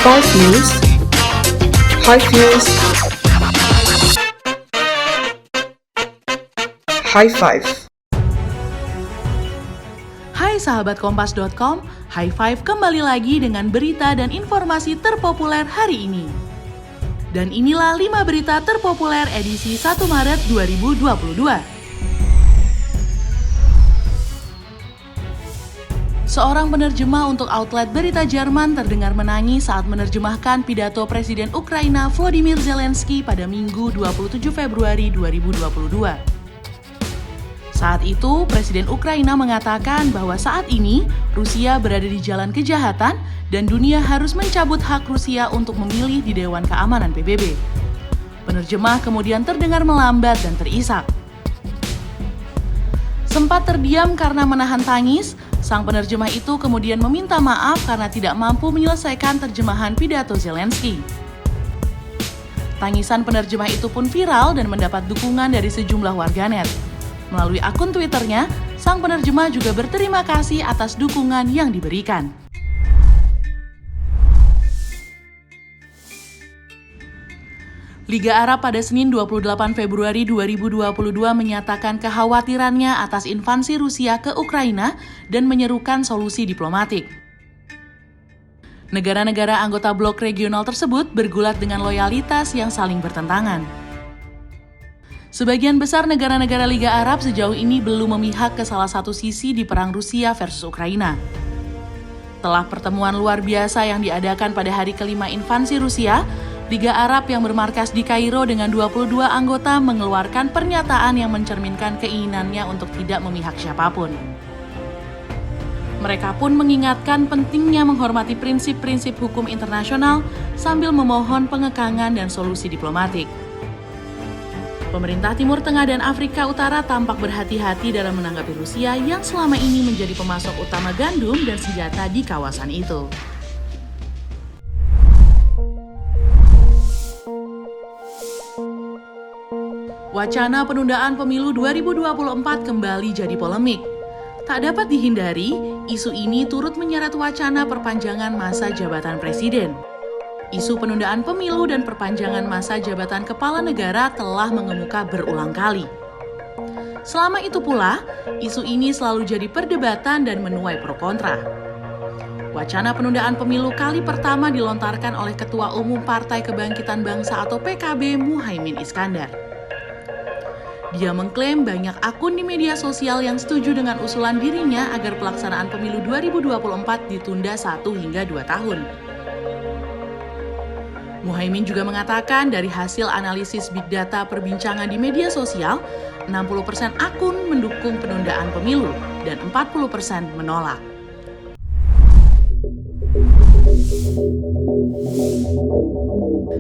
Five News, High Views, High Five. Hai sahabat Kompas.com, High Five kembali lagi dengan berita dan informasi terpopuler hari ini. Dan inilah 5 berita terpopuler edisi 1 Maret 2022. Seorang penerjemah untuk outlet berita Jerman terdengar menangis saat menerjemahkan pidato Presiden Ukraina Volodymyr Zelensky pada Minggu 27 Februari 2022. Saat itu, Presiden Ukraina mengatakan bahwa saat ini Rusia berada di jalan kejahatan dan dunia harus mencabut hak Rusia untuk memilih di Dewan Keamanan PBB. Penerjemah kemudian terdengar melambat dan terisak. Sempat terdiam karena menahan tangis, sang penerjemah itu kemudian meminta maaf karena tidak mampu menyelesaikan terjemahan pidato Zelensky. Tangisan penerjemah itu pun viral dan mendapat dukungan dari sejumlah warganet. Melalui akun Twitternya, sang penerjemah juga berterima kasih atas dukungan yang diberikan. Liga Arab pada Senin 28 Februari 2022 menyatakan kekhawatirannya atas invasi Rusia ke Ukraina dan menyerukan solusi diplomatik. Negara-negara anggota blok regional tersebut bergulat dengan loyalitas yang saling bertentangan. Sebagian besar negara-negara Liga Arab sejauh ini belum memihak ke salah satu sisi di perang Rusia versus Ukraina. Setelah pertemuan luar biasa yang diadakan pada hari kelima invasi Rusia, Liga Arab yang bermarkas di Kairo dengan 22 anggota mengeluarkan pernyataan yang mencerminkan keinginannya untuk tidak memihak siapapun. Mereka pun mengingatkan pentingnya menghormati prinsip-prinsip hukum internasional sambil memohon pengekangan dan solusi diplomatik. Pemerintah Timur Tengah dan Afrika Utara tampak berhati-hati dalam menanggapi Rusia yang selama ini menjadi pemasok utama gandum dan senjata di kawasan itu. Wacana penundaan pemilu 2024 kembali jadi polemik. Tak dapat dihindari, isu ini turut menyeret wacana perpanjangan masa jabatan presiden. Isu penundaan pemilu dan perpanjangan masa jabatan kepala negara telah mengemuka berulang kali. Selama itu pula, isu ini selalu jadi perdebatan dan menuai pro kontra. Wacana penundaan pemilu kali pertama dilontarkan oleh Ketua Umum Partai Kebangkitan Bangsa atau PKB Muhaimin Iskandar. Dia mengklaim banyak akun di media sosial yang setuju dengan usulan dirinya agar pelaksanaan pemilu 2024 ditunda 1 hingga 2 tahun. Muhaimin juga mengatakan dari hasil analisis big data perbincangan di media sosial, 60% akun mendukung penundaan pemilu dan 40% menolak.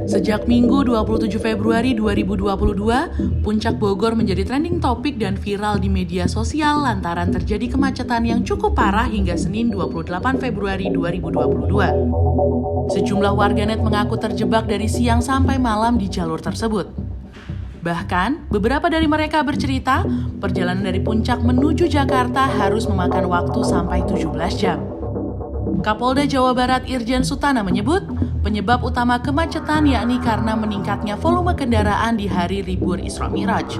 Sejak Minggu 27 Februari 2022, Puncak Bogor menjadi trending topik dan viral di media sosial lantaran terjadi kemacetan yang cukup parah hingga Senin 28 Februari 2022. Sejumlah warganet mengaku terjebak dari siang sampai malam di jalur tersebut. Bahkan, beberapa dari mereka bercerita, perjalanan dari Puncak menuju Jakarta harus memakan waktu sampai 17 jam. Kapolda Jawa Barat Irjen Sutana menyebut, penyebab utama kemacetan yakni karena meningkatnya volume kendaraan di hari libur Isra Miraj.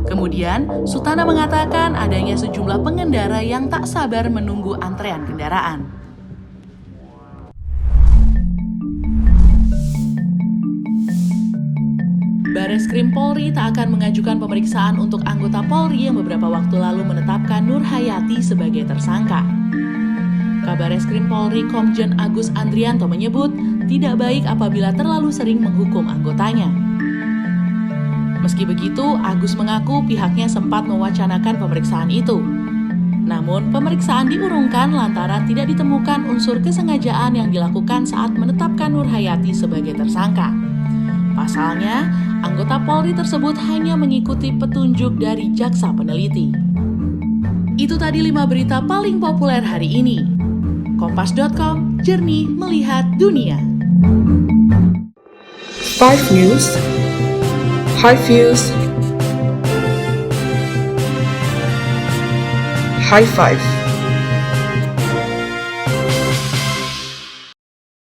Kemudian, Sutana mengatakan adanya sejumlah pengendara yang tak sabar menunggu antrean kendaraan. Bareskrim Polri tak akan mengajukan pemeriksaan untuk anggota Polri yang beberapa waktu lalu menetapkan Nur Hayati sebagai tersangka. Kabareskrim Polri Komjen Agus Andrianto menyebut tidak baik apabila terlalu sering menghukum anggotanya. Meski begitu, Agus mengaku pihaknya sempat mewacanakan pemeriksaan itu. Namun, pemeriksaan diurungkan lantaran tidak ditemukan unsur kesengajaan yang dilakukan saat menetapkan Nur Hayati sebagai tersangka. Pasalnya, anggota Polri tersebut hanya mengikuti petunjuk dari jaksa peneliti. Itu tadi 5 berita paling populer hari ini. Kompas.com, jernih melihat dunia. Five News, High Views, High Five.